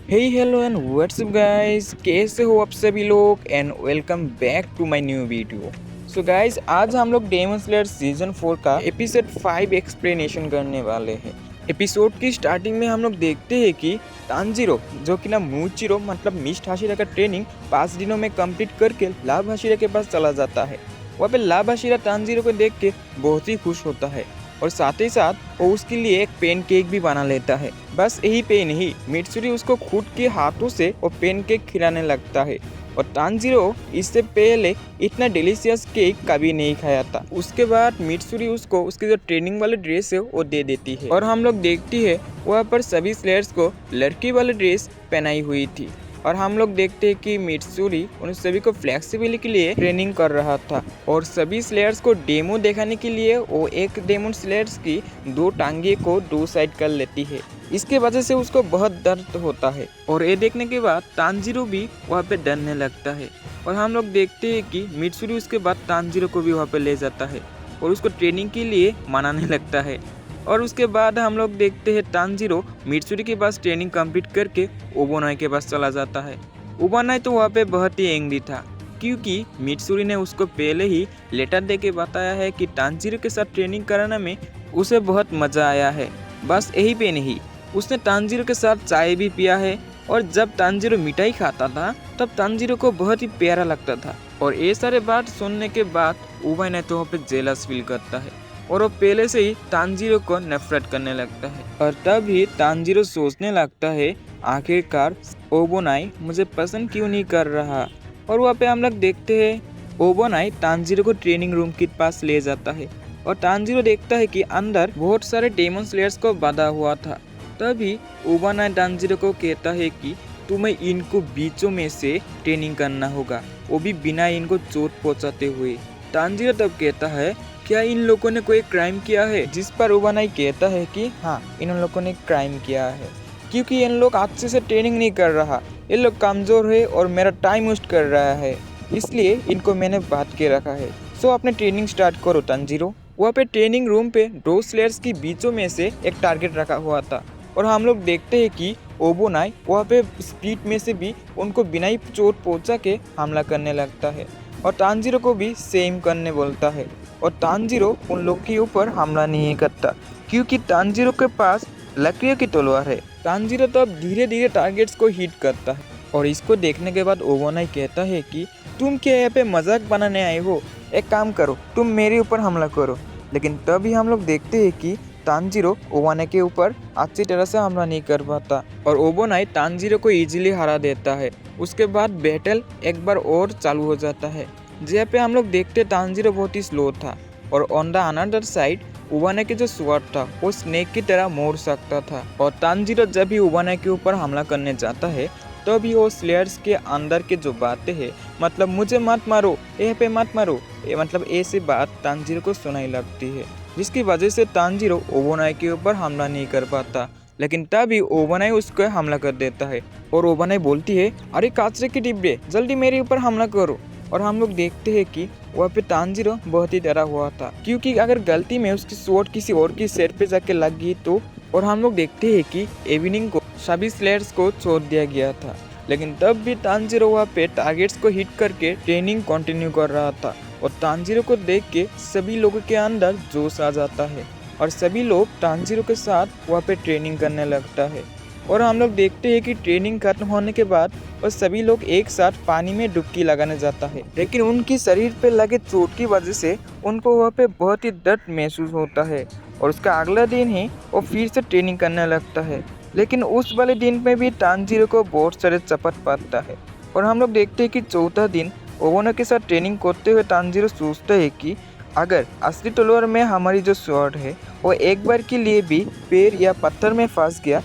Hey hello and what's up guys, कैसे हो आप सभी लोग and welcome back to my new video. So guys, आज हम लोग डेमन स्लेयर सीजन 4 का एपिसोड 5 एक्सप्लेनेशन करने वाले हैं। एपिसोड की स्टार्टिंग में हम लोग देखते हैं कि तांजीरो जो कि ना मूचिरो मतलब मिस्ट हाशिरा का ट्रेनिंग 5 दिनों में कंप्लीट करके लाभ हाशिरा के पास चला जाता है। वहाँ पे लाभ हाशिरा तांजीरो को देख के बहुत ही खुश होता है और साथ ही साथ वो उसके लिए एक पेन केक भी बना लेता है। बस यही पेन ही मित्सुरी उसको खुद के हाथों से वो पेन केक खिलाने लगता है और तांजीरो इससे पहले इतना डिलीशियस केक कभी नहीं खाया था। उसके बाद मित्सुरी उसको उसके जो ट्रेनिंग वाले ड्रेस है वो दे देती है और हम लोग देखती है वहाँ पर सभी स्लेयर्स को लड़की वाले ड्रेस पहनाई हुई थी और हम लोग देखते हैं कि मित्सुरी उन सभी को फ्लेक्सिबिलिटी के लिए ट्रेनिंग कर रहा था और सभी स्लेयर्स को डेमो दिखाने के लिए वो एक डेमन स्लेयर्स की दो टांगे को दो साइड कर लेती है। इसके वजह से उसको बहुत दर्द होता है और ये देखने के बाद तांजीरो भी वहाँ पे डरने लगता है और हम लोग देखते हैं कि मित्सुरी उसके बाद तांजीरो को भी वहाँ पे ले जाता है और उसको ट्रेनिंग के लिए मनाने लगता है। और उसके बाद हम लोग देखते हैं तांजीरो मित्सुरी के पास ट्रेनिंग कंप्लीट करके ओबोनाई के पास चला जाता है। ओबोनाई तो वहाँ पे बहुत ही एंग्री था क्योंकि मित्सुरी ने उसको पहले ही लेटर दे के बताया है कि तांजीरो के साथ ट्रेनिंग कराने में उसे बहुत मज़ा आया है। बस यही पे नहीं, उसने तांजीरो के साथ चाय भी पिया है और जब तांजीरो मिठाई खाता था तब तांजीरो को बहुत ही प्यारा लगता था। और ये सारे बात सुनने के बाद ओबोनाई तो वहाँ पे जेलस फील करता है और वो पहले से ही तांजीरो को नफरत करने लगता है और तभी तांजीरो सोचने लगता है आखिरकार ओबोनाई मुझे पसंद क्यों नहीं कर रहा। और वहाँ पे हम लोग देखते हैं ओबोनाई तांजीरो को ट्रेनिंग रूम के पास ले जाता है और तांजीरो देखता है कि अंदर बहुत सारे डेमन स्लेयर्स को बांधा हुआ था। तभी ओबोनाई तांजीरो को कहता है कि तुम्हें इनको बीचों में से ट्रेनिंग करना होगा, वो भी बिना इनको चोट पहुँचाते हुए। तांजीरो तब कहता है क्या इन लोगों ने कोई क्राइम किया है, जिस पर ओबोनाई कहता है कि हाँ, इन लोगों ने क्राइम किया है क्योंकि इन लोग अच्छे से ट्रेनिंग नहीं कर रहा, ये लोग कमज़ोर है और मेरा टाइम वेस्ट कर रहा है, इसलिए इनको मैंने बांध के रखा है। सो अपने ट्रेनिंग स्टार्ट करो तांजीरो। वहाँ पे ट्रेनिंग रूम पे दो स्लेयर्स की बीचों में से एक टारगेट रखा हुआ था और हम लोग देखते हैं कि ओबोनाई वहाँ पे स्पीड में से भी उनको बिना ही चोट पहुँचा के हमला करने लगता है और तांजीरो को भी सेम करने बोलता है और तांजीरो उन लोग के ऊपर हमला नहीं करता क्योंकि तांजीरो के पास लकड़ियों की तलवार है। तांजीरो तो अब धीरे धीरे टारगेट्स को हिट करता है और इसको देखने के बाद ओबोनाई कहता है कि तुम क्या यहाँ पे मजाक बनाने आए हो, एक काम करो तुम मेरे ऊपर हमला करो। लेकिन तभी हम लोग देखते हैं कि तांजीरो ओबोनाई के ऊपर अच्छी तरह से हमला नहीं कर पाता और ओबोनाई तांजीरो को इजीली हरा देता है। उसके बाद बैटल एक बार और चालू हो जाता है जहाँ पे हम लोग देखते तांजीरो बहुत ही स्लो था और ऑन द अनदर साइड ओबोनाई के जो स्वॉर्ड था वो स्नेक की तरह मोड़ सकता था और तांजीरो जब भी ओबोनाई के ऊपर हमला करने जाता है तो भी वो स्लेयर्स के अंदर के जो बातें हैं मतलब मुझे मत मारो, ये पे मत मारो, ये मतलब ऐसी बात तांजीरो को सुनाई लगती है जिसकी वजह से तांजीरो ओबोनाई के ऊपर हमला नहीं कर पाता। लेकिन तभी ओबोनाई उसको हमला कर देता है और ओबोनाई बोलती है अरे काचरे के डिब्बे जल्दी मेरे ऊपर हमला करो। और हम लोग देखते हैं कि वहाँ पे तांजीरो बहुत ही डरा हुआ था क्योंकि अगर गलती में उसकी स्वॉर्ड किसी और की सिर पे जाके लग गई तो। और हम लोग देखते हैं कि इवनिंग को सभी स्लेयर्स को छोड़ दिया गया था लेकिन तब भी तांजीरो वहाँ पे टारगेट्स को हिट करके ट्रेनिंग कंटिन्यू कर रहा था और तांजीरो को देख के सभी लोगों के अंदर जोश आ जाता है और सभी लोग तांजीरो के साथ वहाँ पे ट्रेनिंग करने लगता है। और हम लोग देखते हैं कि ट्रेनिंग खत्म होने के बाद और सभी लोग एक साथ पानी में डुबकी लगाने जाता है लेकिन उनकी शरीर पे लगे चोट की वजह से उनको वहाँ पे बहुत ही दर्द महसूस होता है और उसका अगला दिन ही वो फिर से ट्रेनिंग करने लगता है। लेकिन उस वाले दिन में भी तांजीरो को बहुत सारे चपट पाता है और हम लोग देखते हैं कि चौथा दिन ओबोनाई के साथ ट्रेनिंग करते हुए तांजीरो सोचता है कि अगर असली तलवार में हमारी जो स्वॉर्ड है वो एक बार के लिए भी पेड़ या पत्थर में फंस गया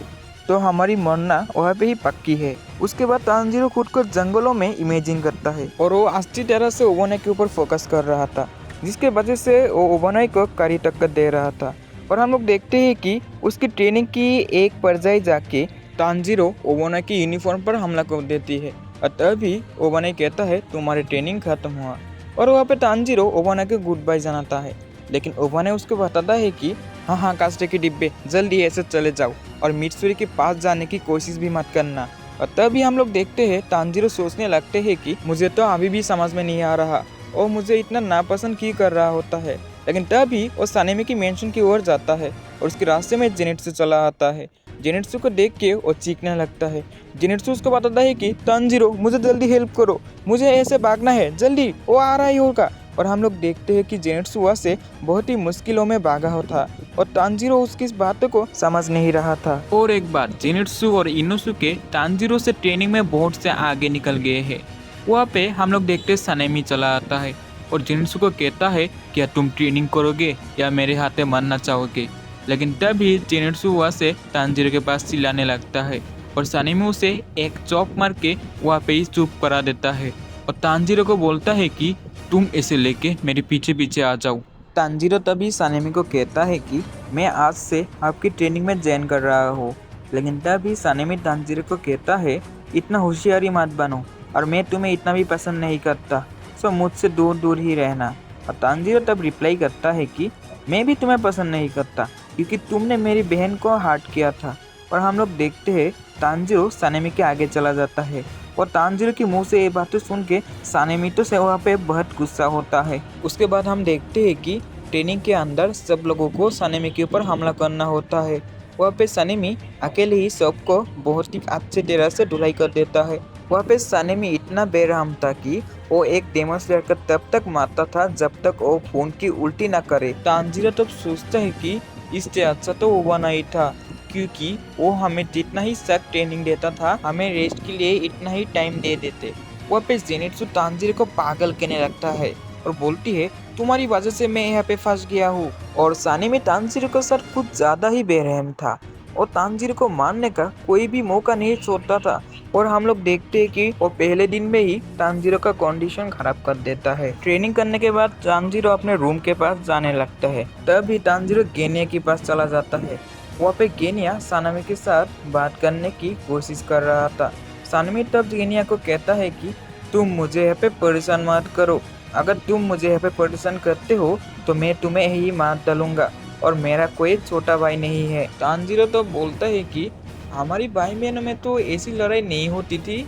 तो हमारी मरना वहाँ पे ही पक्की है। उसके बाद तांजीरो खुद को जंगलों में इमेजिन करता है और वो अच्छी तरह से ओबोनाई के ऊपर फोकस कर रहा था जिसके वजह से वो ओबोनाई को कड़ी टक्कर दे रहा था। और हम लोग देखते हैं कि उसकी ट्रेनिंग की एक पर्याय जाके तांजीरो ओबोनाई की यूनिफॉर्म पर हमला कर देती है और तभी ओबोनाई कहता है तुम्हारी ट्रेनिंग खत्म हुआ और वहाँ पे तांजीरो ओबोनाई को गुड बाय जनाता है लेकिन ओबोनाई उसको बताता है कि हाँ कास्टे के डिब्बे जल्दी ऐसे चले जाओ और मित्सुरी के पास जाने की कोशिश भी मत करना और तभी हम लोग देखते हैं तांजीरो सोचने लगते हैं कि मुझे तो अभी भी समझ में नहीं आ रहा और मुझे इतना नापसंद क्यों कर रहा होता है। लेकिन तभी वो सानेमी की मेंशन की ओर जाता है और उसके रास्ते में जेनित्सु चला आता है। जेनित्सु को देख के वो चीखने लगता है। जेनित्सु उसको बताता है कि तांजीरो मुझे जल्दी हेल्प करो, मुझे ऐसे भागना है, जल्दी वो आ रहा ही होगा। और हम लोग देखते हैं कि जेनित्सु वहाँ से बहुत ही मुश्किलों में भागा होता और तांजीरो उसकी इस बात को समझ नहीं रहा था। और एक बार जेनित्सु और इनोसुके तांजीरो से ट्रेनिंग में बहुत से आगे निकल गए हैं। वहाँ पे हम लोग देखते सानेमी चला आता है और जेनित्सु को कहता है क्या तुम ट्रेनिंग करोगे या मेरे हाथे मरना चाहोगे। लेकिन तभी जेनित्सु वहाँ से तांजीरो के पास चिल्लाने लगता है और सानेमी उसे एक चौक मार के वहाँ पे ही चुप करा देता है और तांजीरो को बोलता है कि तुम इसे लेके मेरे पीछे पीछे आ जाओ। तांजीरो तभी सानेमी को कहता है कि मैं आज से आपकी ट्रेनिंग में ज्वाइन कर रहा हूँ। लेकिन तभी सानेमी तांजीरो को कहता है इतना होशियारी मत बनो और मैं तुम्हें इतना भी पसंद नहीं करता, सो मुझसे दूर दूर ही रहना। और तांजीरो तब रिप्लाई करता है कि मैं भी तुम्हें पसंद नहीं करता क्योंकि तुमने मेरी बहन को हर्ट किया था। और हम लोग देखते हैं तांजीरो सानेमी के आगे चला जाता है और तांजीरो के मुंह से ये बातें सुन के सानेमी तो से वहाँ पे बहुत गुस्सा होता है। उसके बाद हम देखते हैं कि ट्रेनिंग के अंदर सब लोगों को सानेमी के ऊपर हमला करना होता है। वहाँ पे सानेमी अकेले ही सबको बहुत ही अच्छे तरह से धुलाई कर देता है। वहाँ पे सानेमी इतना बेरहम था कि वो एक डेमन स्लेयर को तब तक मारता था जब तक वो खून की उल्टी ना करे। तांजीरो तब सोचता है कि इससे अच्छा तो वो नहीं था क्योंकि वो हमें जितना ही सख्त ट्रेनिंग देता था हमें रेस्ट के लिए इतना ही टाइम दे देते। वह पे जेनित्सु तांजीरो को पागल कहने लगता है और बोलती है तुम्हारी वजह से मैं यहाँ पे फंस गया हूँ। और सानेमी तांजीरो के साथ कुछ ज्यादा ही बेरहम था और तांजीरो को मारने का कोई भी मौका नहीं छोड़ता था। और हम लोग देखते हैं कि वो पहले दिन में ही तांजीरो का कंडीशन खराब कर देता है। ट्रेनिंग करने के बाद तांजीरो अपने रूम के पास जाने लगता है। तभी तांजीरो गेनिया के पास चला जाता है। वहाँ पे गेनिया सानेमी के साथ बात करने की कोशिश कर रहा था। सानेमी तब गेनिया को कहता है कि तुम मुझे यहाँ पे परेशान मत करो, अगर तुम मुझे यहाँ पे परेशान करते हो तो मैं तुम्हें ही मार डालूंगा और मेरा कोई छोटा भाई नहीं है। तांजीरो तो बोलता है कि हमारी भाई बहनों में तो ऐसी लड़ाई नहीं होती थी।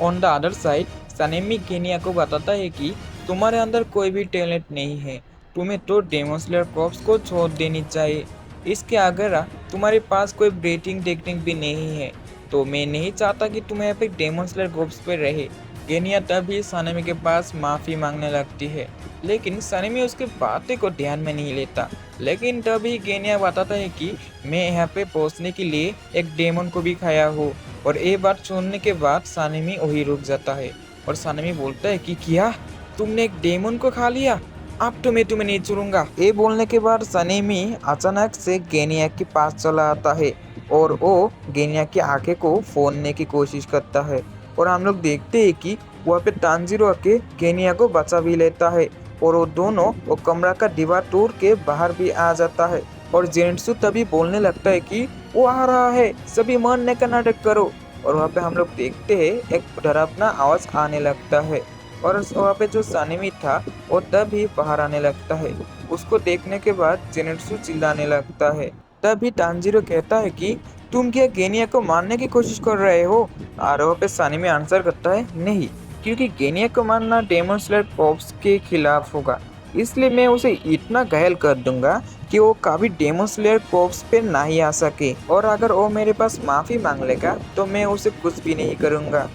ऑन द अदर साइड सानेमी गेनिया को बताता है कि तुम्हारे अंदर कोई भी टैलेंट नहीं है, तुम्हें तो डेमन स्लेयर कॉर्प्स को छोड़ देनी चाहिए। इसके अगर तुम्हारे पास कोई ब्रीथिंग टेक्निक भी नहीं है तो मैं नहीं चाहता कि तुम्हें यहाँ पे डेमन स्लेयर कॉर्प्स पे रहे। गेनिया तभी सानेमी के पास माफ़ी मांगने लगती है लेकिन सानेमी उसके बातें को ध्यान में नहीं लेता। लेकिन तभी गेनिया बताता है कि मैं यहाँ पे पहुँचने के लिए एक डेमन को भी खाया हूँ। और ये बात सुनने के बाद सानेमी वही रुक जाता है और सानेमी बोलता है कि क्या तुमने एक डेमन को खा लिया, अब तो मैं तुम्हें नहीं छोड़ूंगा। ये बोलने के बाद सानेमी अचानक से गेनिया के पास चला आता है और वो गेनिया की आंखें को फोड़ने की कोशिश करता है। और हम लोग देखते हैं कि वहाँ पे तांजीरो आके गेनिया को बचा भी लेता है और वो दोनों वो कमरा का दीवार तोड़ के बाहर भी आ जाता है। और जेनित्सु तभी बोलने लगता है कि वो आ रहा है, सभी मरने का नाटक करो। और वहाँ पे हम लोग देखते हैं एक डरावना आवाज आने लगता है और वहाँ पे जो सानेमी था वो तभी बाहर आने लगता है। उसको देखने के बाद जेनित्सु चिल्लाने लगता है। तभी तांजीरो कहता है कि तुम क्या गेनिया को मारने की कोशिश कर रहे हो। और वहाँ पे सानेमी आंसर करता है नहीं, क्योंकि गेनिया को मारना डेमन स्लेयर कॉर्प्स के खिलाफ होगा, इसलिए मैं उसे इतना घायल कर दूंगा कि वो कभी डेमन स्लेयर कॉर्प्स पे ना ही आ सके। और अगर वो मेरे पास माफ़ी मांग लेगा तो मैं उसे कुछ भी नहीं करूँगा।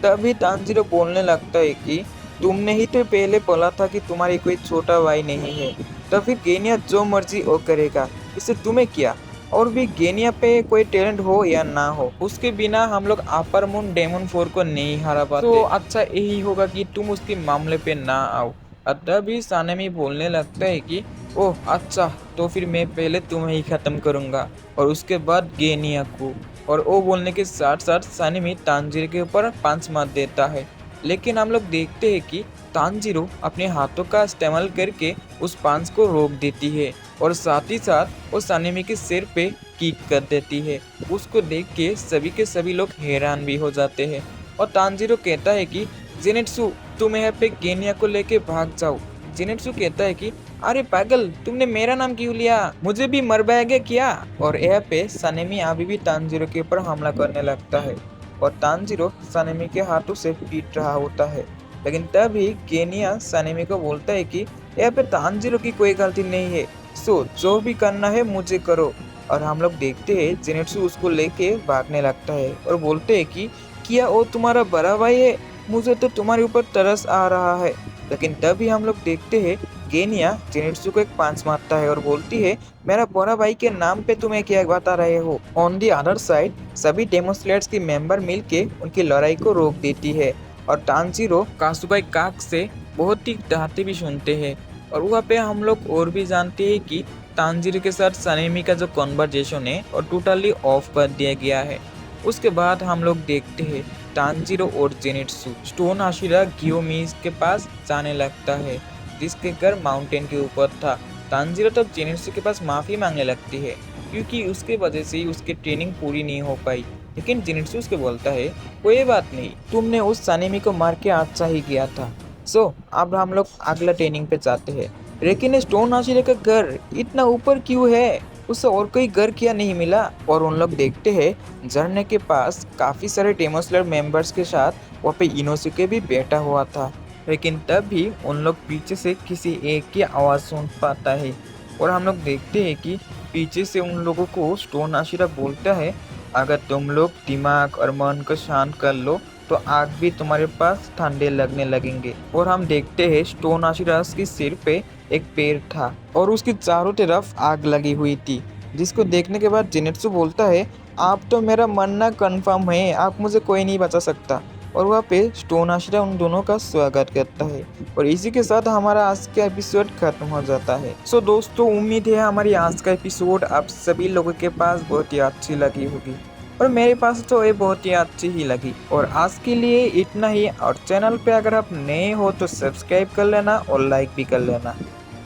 तभी तांजीरो बोलने लगता है कि तुमने ही तो पहले बोला था कि तुम्हारी कोई छोटा भाई नहीं है, तो फिर गेनिया जो मर्जी वो करेगा, इससे तुम्हें क्या। और भी गेनिया पे कोई टैलेंट हो या ना हो, उसके बिना हम लोग अपर मून डेमन 4 को नहीं हरा पाते। तो अच्छा यही होगा कि तुम उसके मामले पे ना आओ। तभी सानेमी बोलने लगता है कि ओह अच्छा, तो फिर मैं पहले तुम्हें ही खत्म करूँगा और उसके बाद गेनिया को। और वो बोलने के साथ साथ सानेमी तांजीरो के ऊपर पंच मार देता है। लेकिन हम लोग देखते हैं कि तांजीरो अपने हाथों का इस्तेमाल करके उस पंच को रोक देती है और साथ ही साथ वो सानेमी के सिर पे किक कर देती है। उसको देख के सभी लोग हैरान भी हो जाते हैं। और तांजीरो कहता है कि जेनित्सु तुम यहाँ पे गेनिया को लेके भाग जाओ। जेनित्सु कहता है कि अरे पागल, तुमने मेरा नाम क्यों लिया, मुझे भी मर पाएगा क्या। और यहाँ पे सानेमी अभी भी तांजीरो के ऊपर हमला करने लगता है। और तानजीरो सनेमी के हाथों से पीट रहा होता है। लेकिन तभी गेनिया सनेमी को बोलता है कि यहाँ पे तानजीरो की कोई गलती नहीं है, सो जो भी करना है मुझे करो। और हम लोग देखते हैं जेनेत्सु उसको लेके भागने लगता है और बोलते हैं कि क्या वो तुम्हारा बड़ा भाई है? मुझे तो तुम्हारे ऊपर तरस आ रहा है। लेकिन तभी हम लोग देखते हैं गेनिया जेनेत्सु को एक पांच मारता है और बोलती है, मेरा बड़ा भाई के नाम पे तुम्हें क्या बता रहे हो? ऑन दी अदर साइड सभी डेमन स्लेयर्स की मेंबर मिलके उनकी लड़ाई को रोक देती है और तानजीरो कासुगाई काक से बहुत ही डराते भी सुनते हैं। और वहाँ पे हम लोग और भी जानते हैं कि तानजीरो के साथ सनेमी का जो कन्वर्जेशन है और टोटली ऑफ कर दिया गया है। उसके बाद हम लोग देखते हैं तानजीरो और जेनेत्सु स्टोन हाशिरा गियोमिज के पास जाने लगता है, जिसके घर माउंटेन के ऊपर था। तानजीरो तब जेनेत्सु के पास माफी मांगने लगती है क्योंकि उसके वजह से उसकी ट्रेनिंग पूरी नहीं हो पाई। लेकिन जेनेत्सु उसके बोलता है, कोई बात नहीं, तुमने उस सनेमी को मार के अच्छा ही किया था। सो अब हम लोग अगला ट्रेनिंग पे जाते हैं। लेकिन स्टोन हाशिरा का घर इतना ऊपर क्यों है? उसे और कोई घर क्या नहीं मिला? और उन लोग देखते हैं झरने के पास काफी सारे डेमन स्लेयर मेंबर्स के साथ वहाँ पे इनोसुके भी बैठा हुआ था। लेकिन तब भी उन लोग पीछे से किसी एक की आवाज़ सुन पाता है और हम लोग देखते हैं कि पीछे से उन लोगों को स्टोन हाशिरा बोलता है, अगर तुम लोग दिमाग और मन को शांत कर लो तो आग भी तुम्हारे पास ठंडे लगने लगेंगे। और हम देखते हैं स्टोन हाशिरा के सिर पे एक पेड़ था और उसकी चारों तरफ आग लगी हुई थी, जिसको देखने के बाद जेनेत्सु बोलता है, आप तो मेरा मरना कंफर्म है, आप मुझे कोई नहीं बचा सकता। और वहाँ पे स्टोन हाशिरा उन दोनों का स्वागत करता है और इसी के साथ हमारा आज का एपिसोड खत्म हो जाता है। सो दोस्तों, उम्मीद है हमारी आज का एपिसोड आप सभी लोगों के पास बहुत ही अच्छी लगी होगी और मेरे पास तो ये बहुत ही अच्छी ही लगी। और आज के लिए इतना ही, और चैनल पे अगर आप नए हो तो सब्सक्राइब कर लेना और लाइक भी कर लेना।